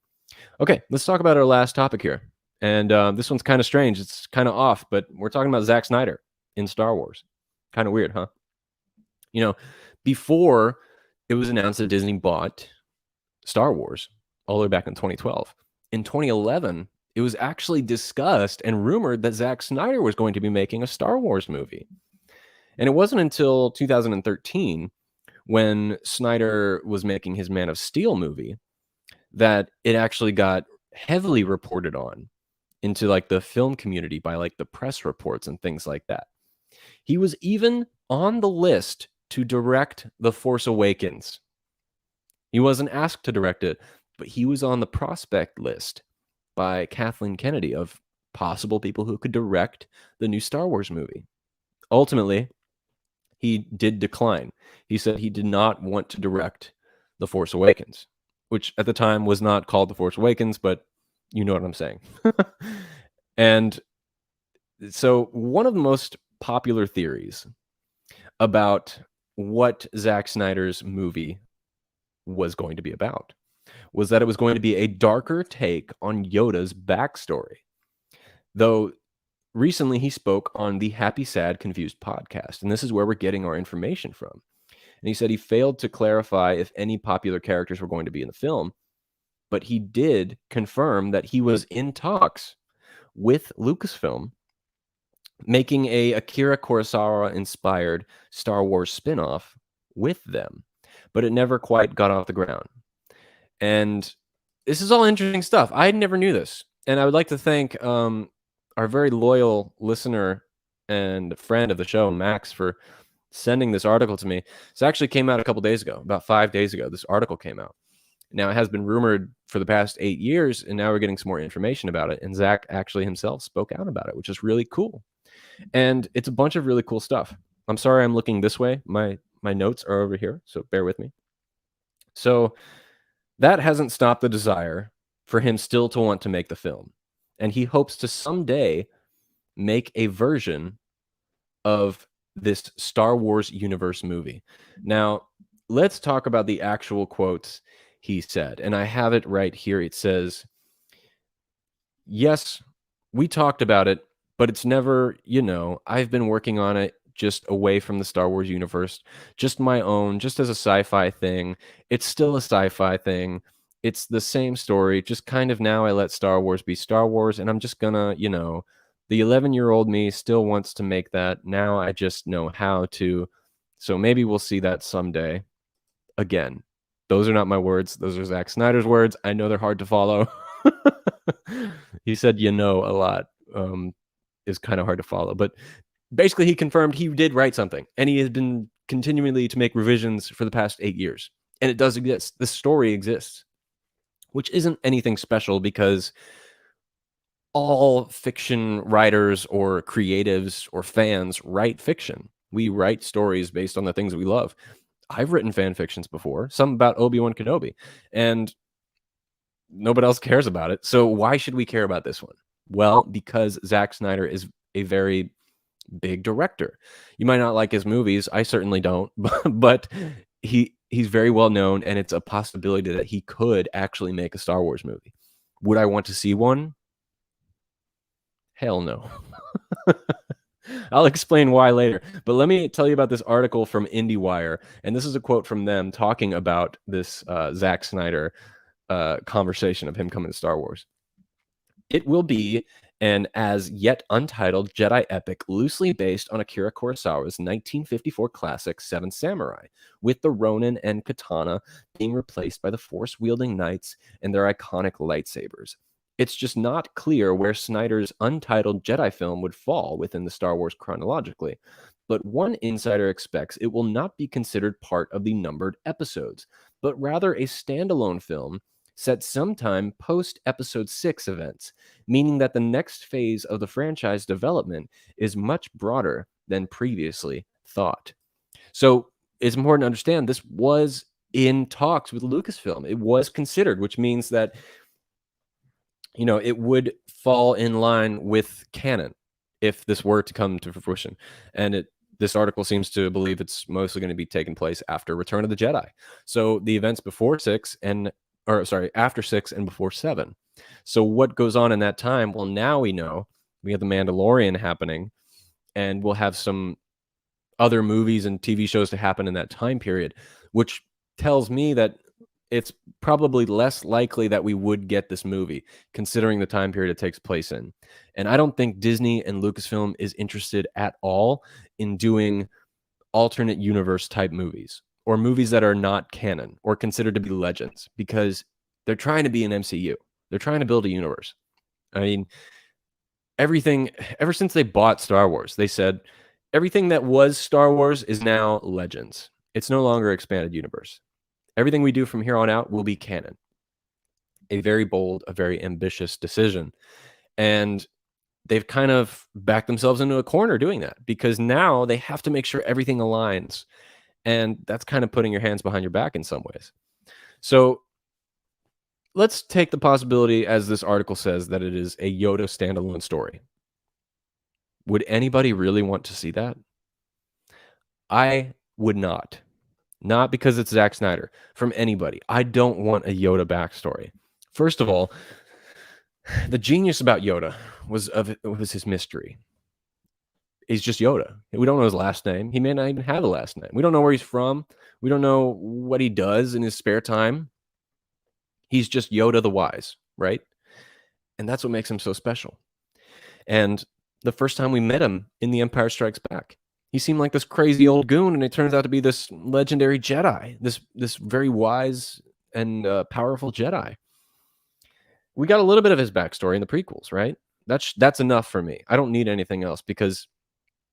Speaker 1: Okay, let's talk about our last topic here. And this one's kind of strange. It's kind of off, but we're talking about Zack Snyder in Star Wars. Kind of weird, huh? You know, before it was announced that Disney bought Star Wars all the way back in 2012. In 2011, it was actually discussed and rumored that Zack Snyder was going to be making a Star Wars movie. And it wasn't until 2013, when Snyder was making his Man of Steel movie, that it actually got heavily reported on into like the film community by like the press reports and things like that. He was even on the list to direct The Force Awakens. He wasn't asked to direct it, but he was on the prospect list by Kathleen Kennedy of possible people who could direct the new Star Wars movie. Ultimately, he did decline. He said he did not want to direct The Force Awakens, which at the time was not called The Force Awakens, but you know what I'm saying. And so one of the most popular theories about what Zack Snyder's movie was going to be about was that it was going to be a darker take on Yoda's backstory. Though recently he spoke on the Happy, Sad, Confused podcast, and this is where we're getting our information from. And he said he failed to clarify if any popular characters were going to be in the film, but he did confirm that he was in talks with Lucasfilm making a Akira Kurosawa-inspired Star Wars spin-off with them, but it never quite got off the ground. And this is all interesting stuff. I never knew this. And I would like to thank our very loyal listener and friend of the show, Max, for sending this article to me. This actually came out a couple days ago, about 5 days ago. This article came out. Now, it has been rumored for the past 8 years, and now we're getting some more information about it. And Zack actually himself spoke out about it, which is really cool. And it's a bunch of really cool stuff. I'm sorry I'm looking this way. My notes are over here, so bear with me. So that hasn't stopped the desire for him still to want to make the film. And he hopes to someday make a version of this Star Wars universe movie. Now, let's talk about the actual quotes he said. And I have it right here. It says, yes, we talked about it, but it's never, I've been working on it just away from the Star Wars universe, just my own, just as a sci-fi thing. It's still a sci-fi thing. It's the same story, just kind of now I let Star Wars be Star Wars, and I'm just gonna, the 11-year-old me still wants to make that. Now I just know how to. So maybe we'll see that someday. Again, those are not my words. Those are Zack Snyder's words. I know they're hard to follow. He said, a lot, is kind of hard to follow. But basically, he confirmed he did write something. And he has been continually to make revisions for the past 8 years. And it does exist. The story exists, which isn't anything special because all fiction writers or creatives or fans write fiction. We write stories based on the things we love. I've written fan fictions before, some about Obi-Wan Kenobi, and nobody else cares about it. So why should we care about this one? Well, because Zack Snyder is a very big director. You might not like his movies. I certainly don't, but he's very well known, and it's a possibility that he could actually make a Star Wars movie. Would I want to see one? Hell no. I'll explain why later. But let me tell you about this article from IndieWire. And this is a quote from them talking about this Zack Snyder conversation of him coming to Star Wars. It will be an as yet untitled Jedi epic loosely based on Akira Kurosawa's 1954 classic Seven Samurai, with the Ronin and katana being replaced by the Force-wielding knights and their iconic lightsabers. It's just not clear where Snyder's untitled Jedi film would fall within the Star Wars chronologically, but one insider expects it will not be considered part of the numbered episodes, but rather a standalone film set sometime post Episode 6 events, meaning that the next phase of the franchise development is much broader than previously thought. So it's important to understand this was in talks with Lucasfilm. It was considered, which means that it would fall in line with canon if this were to come to fruition. And this article seems to believe it's mostly going to be taking place after Return of the Jedi. So the events after 6 and before 7. So what goes on in that time? Well, now we know we have The Mandalorian happening, and we'll have some other movies and TV shows to happen in that time period, which tells me that it's probably less likely that we would get this movie, considering the time period it takes place in. And I don't think Disney and Lucasfilm is interested at all in doing alternate universe type movies, or movies that are not canon or considered to be legends, because they're trying to be an MCU. They're trying to build a universe. I mean, everything, ever since they bought Star Wars, they said everything that was Star Wars is now legends. It's no longer expanded universe. Everything we do from here on out will be canon. A very bold, a very ambitious decision. And they've kind of backed themselves into a corner doing that, because now they have to make sure everything aligns. And that's kind of putting your hands behind your back in some ways. So let's take the possibility, as this article says, that it is a Yoda standalone story. Would anybody really want to see that? I would not. Not because it's Zack Snyder. From anybody. I don't want a Yoda backstory. First of all, the genius about Yoda was his mystery. He's just Yoda. We don't know his last name. He may not even have a last name. We don't know where he's from. We don't know what he does in his spare time. He's just Yoda the Wise, right? And that's what makes him so special. And the first time we met him in The Empire Strikes Back, he seemed like this crazy old goon, and it turns out to be this legendary Jedi, this very wise and powerful Jedi. We got a little bit of his backstory in the prequels, right? That's enough for me. I don't need anything else, because,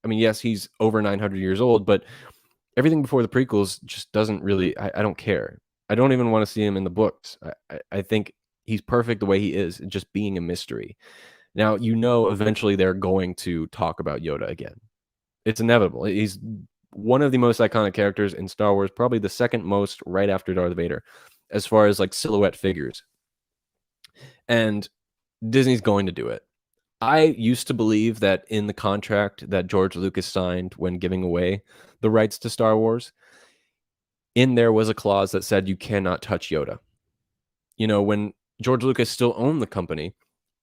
Speaker 1: I mean, yes, he's over 900 years old, but everything before the prequels just doesn't really, I don't care. I don't even want to see him in the books. I think he's perfect the way he is, just being a mystery. Now, eventually they're going to talk about Yoda again. It's inevitable. He's one of the most iconic characters in Star Wars, probably the second most right after Darth Vader, as far as like silhouette figures. And Disney's going to do it. I used to believe that in the contract that George Lucas signed when giving away the rights to Star Wars, in there was a clause that said you cannot touch Yoda. You know, when George Lucas still owned the company,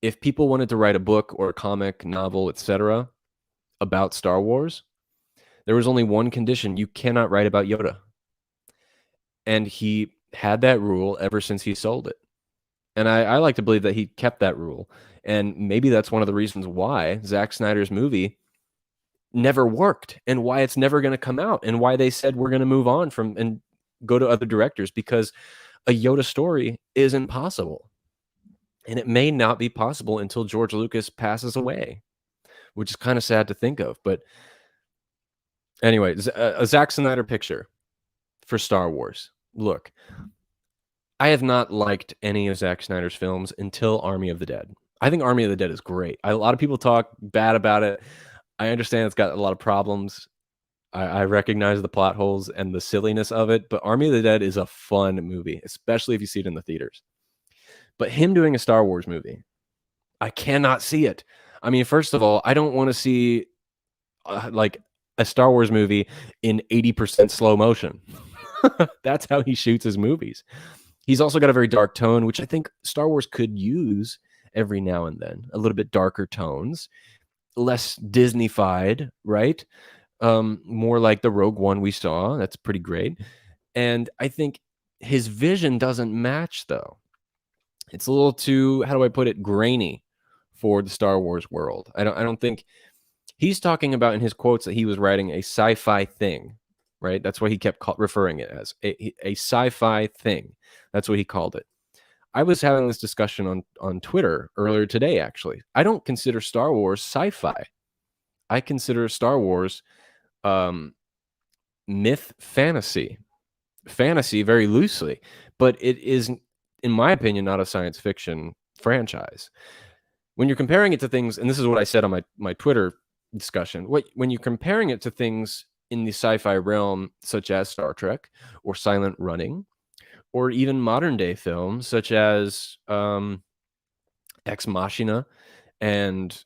Speaker 1: if people wanted to write a book or a comic, novel, etc., about Star Wars, there was only one condition: you cannot write about Yoda. And he had that rule ever since he sold it. And I like to believe that he kept that rule. And maybe that's one of the reasons why Zack Snyder's movie never worked, and why it's never going to come out, and why they said we're going to move on from and go to other directors, because a Yoda story is impossible. And it may not be possible until George Lucas passes away, which is kind of sad to think of. But anyway, a Zack Snyder picture for Star Wars. Look, I have not liked any of Zack Snyder's films until Army of the Dead. I think Army of the Dead is great. A lot of people talk bad about it. I understand it's got a lot of problems. I recognize the plot holes and the silliness of it, but Army of the Dead is a fun movie, especially if you see it in the theaters. But him doing a Star Wars movie, I cannot see it. I mean, first of all, I don't want to see like a Star Wars movie in 80% slow motion. That's how he shoots his movies. He's also got a very dark tone, which I think Star Wars could use every now and then. A little bit darker tones, less Disney-fied, right? More like the Rogue One we saw. That's pretty great. And I think his vision doesn't match, though. It's a little too, how do I put it, grainy for the Star Wars world. I don't think he's talking about in his quotes that he was writing a sci-fi thing, right? That's what he kept referring it as, a sci-fi thing. That's what he called it. I was having this discussion on Twitter earlier today, actually. I don't consider Star Wars sci-fi. I consider Star Wars myth fantasy. Fantasy very loosely, but it is, in my opinion, not a science fiction franchise. When you're comparing it to things, and this is what I said on my Twitter discussion, when you're comparing it to things in the sci-fi realm, such as Star Trek or Silent Running, or even modern day films such as Ex Machina, and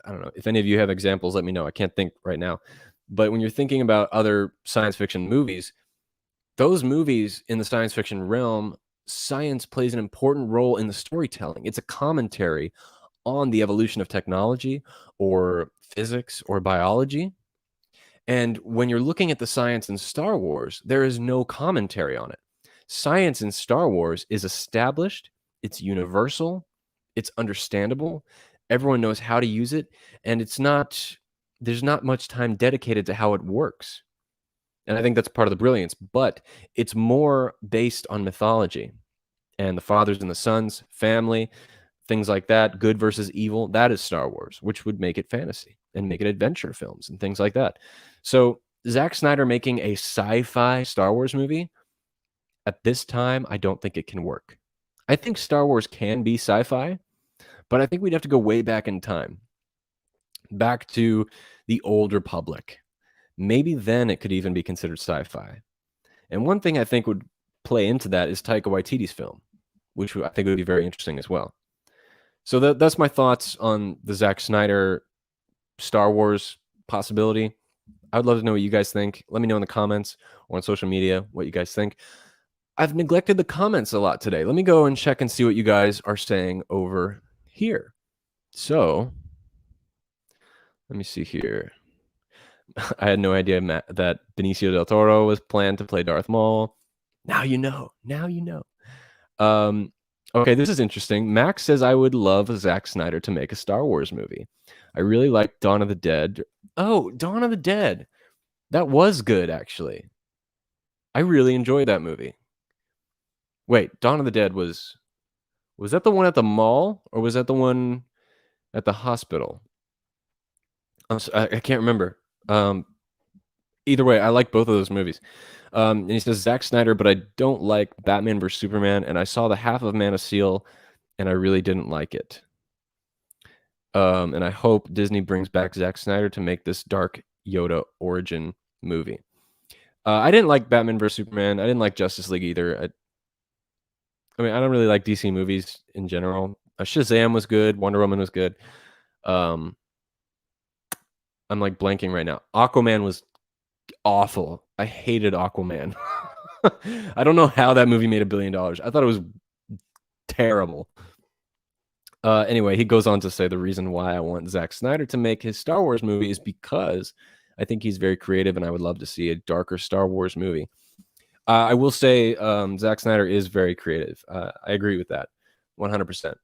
Speaker 1: I don't know if any of you have examples, let me know. I can't think right now. But when you're thinking about other science fiction movies, those movies in the science fiction realm, science plays an important role in the storytelling. It's a commentary on the evolution of technology or physics or biology. And when you're looking at the science in Star Wars, there is no commentary on it. Science in Star Wars is established, it's universal, it's understandable, everyone knows how to use it, and there's not much time dedicated to how it works. And I think that's part of the brilliance, but it's more based on mythology and the fathers and the sons, family, things like that, good versus evil. That is Star Wars, which would make it fantasy and make it adventure films and things like that. So Zack Snyder making a sci-fi Star Wars movie, at this time, I don't think it can work. I think Star Wars can be sci-fi, but I think we'd have to go way back in time, back to the Old Republic. Maybe then it could even be considered sci-fi. And one thing I think would play into that is Taika Waititi's film, which I think would be very interesting as well. So that's my thoughts on the Zack Snyder Star Wars possibility. I would love to know what you guys think. Let me know in the comments or on social media what you guys think. I've neglected the comments a lot today. Let me go and check and see what you guys are saying over here. So let me see here. I had no idea, Matt, that Benicio del Toro was planned to play Darth Maul. Now you know. Now you know. Okay, this is interesting. Max says, I would love Zack Snyder to make a Star Wars movie. I really like Dawn of the Dead. Oh, Dawn of the Dead. That was good, actually. I really enjoyed that movie. Wait, Dawn of the Dead was that the one at the mall, or was that the one at the hospital? I can't remember. Either way, I like both of those movies. And he says, Zack Snyder, but I don't like Batman vs. Superman, and I saw the half of Man of Steel, and I really didn't like it. And I hope Disney brings back Zack Snyder to make this dark Yoda origin movie. I didn't like Batman vs. Superman. I didn't like Justice League either. I mean, I don't really like DC movies in general. Shazam was good. Wonder Woman was good. I'm like blanking right now. Aquaman was awful. I hated Aquaman. I don't know how that movie made $1 billion. I thought it was terrible. Anyway, he goes on to say the reason why I want Zack Snyder to make his Star Wars movie is because I think he's very creative and I would love to see a darker Star Wars movie. I will say Zack Snyder is very creative. I agree with that 100%.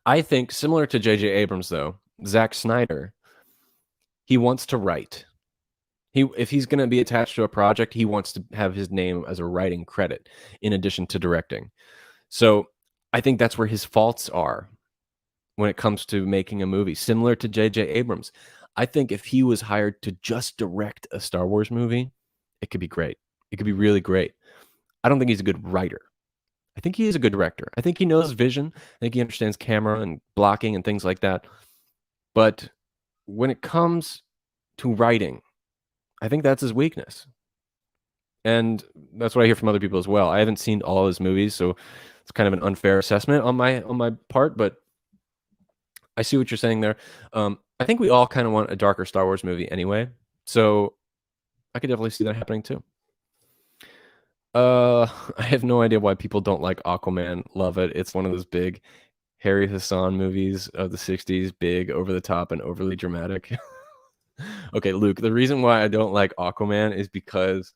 Speaker 1: I think similar to J.J. Abrams, though, Zack Snyder, he wants to write. If he's going to be attached to a project, he wants to have his name as a writing credit in addition to directing. So I think that's where his faults are when it comes to making a movie, similar to J.J. Abrams. I think if he was hired to just direct a Star Wars movie, it could be great. It could be really great. I don't think he's a good writer. I think he is a good director. I think he knows vision. I think he understands camera and blocking and things like that. But when it comes to writing, I think that's his weakness. And that's what I hear from other people as well. I haven't seen all his movies, so it's kind of an unfair assessment on my part, but I see what you're saying there. I think we all kind of want a darker Star Wars movie anyway, so I could definitely see that happening too. I have no idea why people don't like Aquaman. Love it. It's one of those big Harry Hassan movies of the 60s, big, over the top, and overly dramatic. Okay, Luke, the reason why I don't like Aquaman is because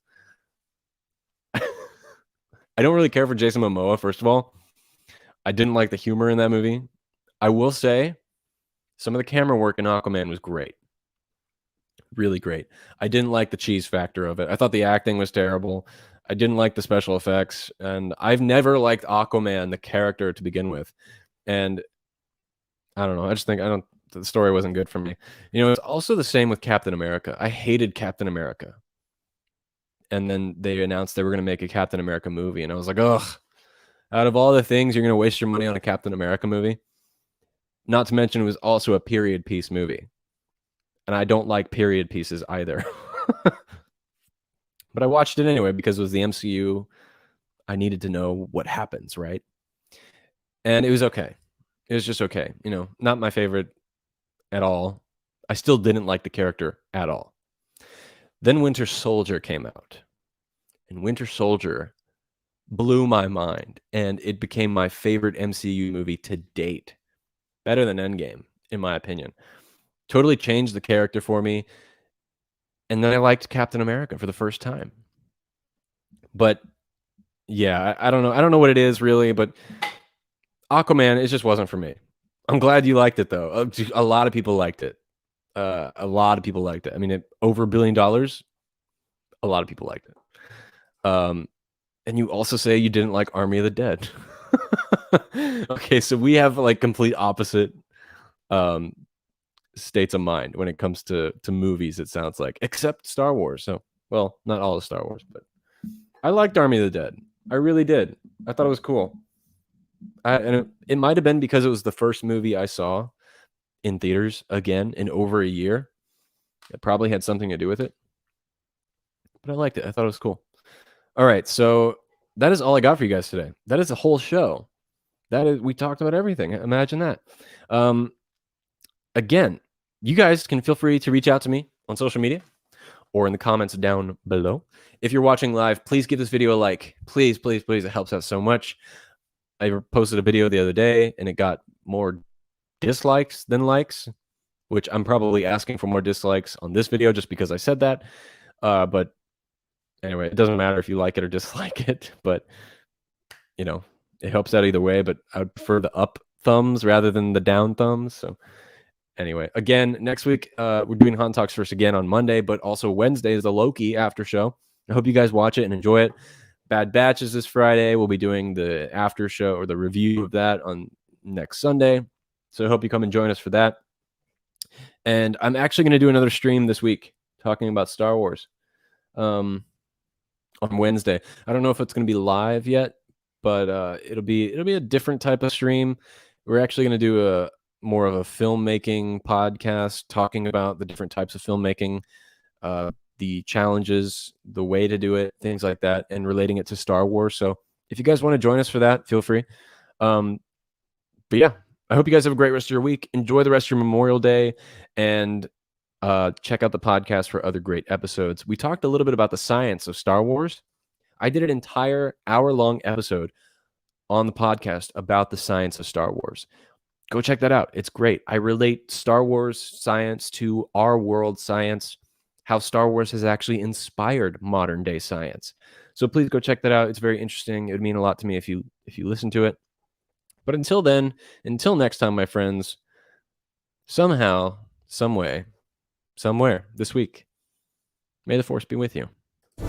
Speaker 1: I don't really care for Jason Momoa, first of all. I didn't like the humor in that movie. I will say some of the camera work in Aquaman was great. Really great. I didn't like the cheese factor of it. I thought the acting was terrible. I didn't like the special effects. And I've never liked Aquaman, the character, to begin with. And I don't know. I just think the story wasn't good for me. You know, it's also the same with Captain America. I hated Captain America. And then they announced they were going to make a Captain America movie. And I was like, ugh, out of all the things, you're going to waste your money on a Captain America movie? Not to mention it was also a period piece movie. And I don't like period pieces either. But I watched it anyway because it was the MCU. I needed to know what happens, right? And it was okay. It was just okay. You know, not my favorite at all. I still didn't like the character at all. Then Winter Soldier came out. And Winter Soldier blew my mind. And it became my favorite MCU movie to date. Better than Endgame, in my opinion. Totally changed the character for me. And then I liked Captain America for the first time. But yeah, I don't know. I don't know what it is really, but Aquaman, it just wasn't for me. I'm glad you liked it though. A lot of people liked it. A lot of people liked it. I mean, over $1 billion. A lot of people liked it. And you also say you didn't like Army of the Dead. Okay, so we have like complete opposite states of mind when it comes to movies, it sounds like, except Star Wars. So, well, not all of Star Wars, but I liked Army of the Dead. I really did. I thought it was cool. And it might have been because it was the first movie I saw in theaters again in over a year. It probably had something to do with it. But I liked it. I thought it was cool. All right, so that is all I got for you guys today. That is a whole show. We talked about everything. Imagine that. Again, you guys can feel free to reach out to me on social media or in the comments down below. If you're watching live, please give this video a like. Please, please, please. It helps out so much. I posted a video the other day and it got more dislikes than likes, which I'm probably asking for more dislikes on this video just because I said that. But anyway, it doesn't matter if you like it or dislike it, but you know, it helps out either way, but I would prefer the up thumbs rather than the down thumbs. So anyway, again, next week, we're doing Han Talks First again on Monday, but also Wednesday is the Loki after show. I hope you guys watch it and enjoy it. Bad Batch is this Friday. We'll be doing the after show or the review of that on next Sunday. So I hope you come and join us for that. And I'm actually going to do another stream this week talking about Star Wars on Wednesday. I don't know if it's going to be live yet, but it'll be a different type of stream. We're actually going to do more of a filmmaking podcast talking about the different types of filmmaking, the challenges, the way to do it, things like that, and relating it to Star Wars. So if you guys want to join us for that, feel free. But yeah, I hope you guys have a great rest of your week. Enjoy the rest of your Memorial Day, and Check out the podcast for other great episodes. We talked a little bit about the science of Star Wars. I did an entire hour-long episode on the podcast about the science of Star Wars. Go check that out. It's great. I relate Star Wars science to our world science, how Star Wars has actually inspired modern day science. So please go check that out. It's very interesting. It would mean a lot to me if you listen to it. But until then, until next time, my friends, somehow, some way, somewhere this week, may the Force be with you.
Speaker 5: So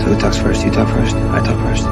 Speaker 5: who talks first? You talk first? I talk first.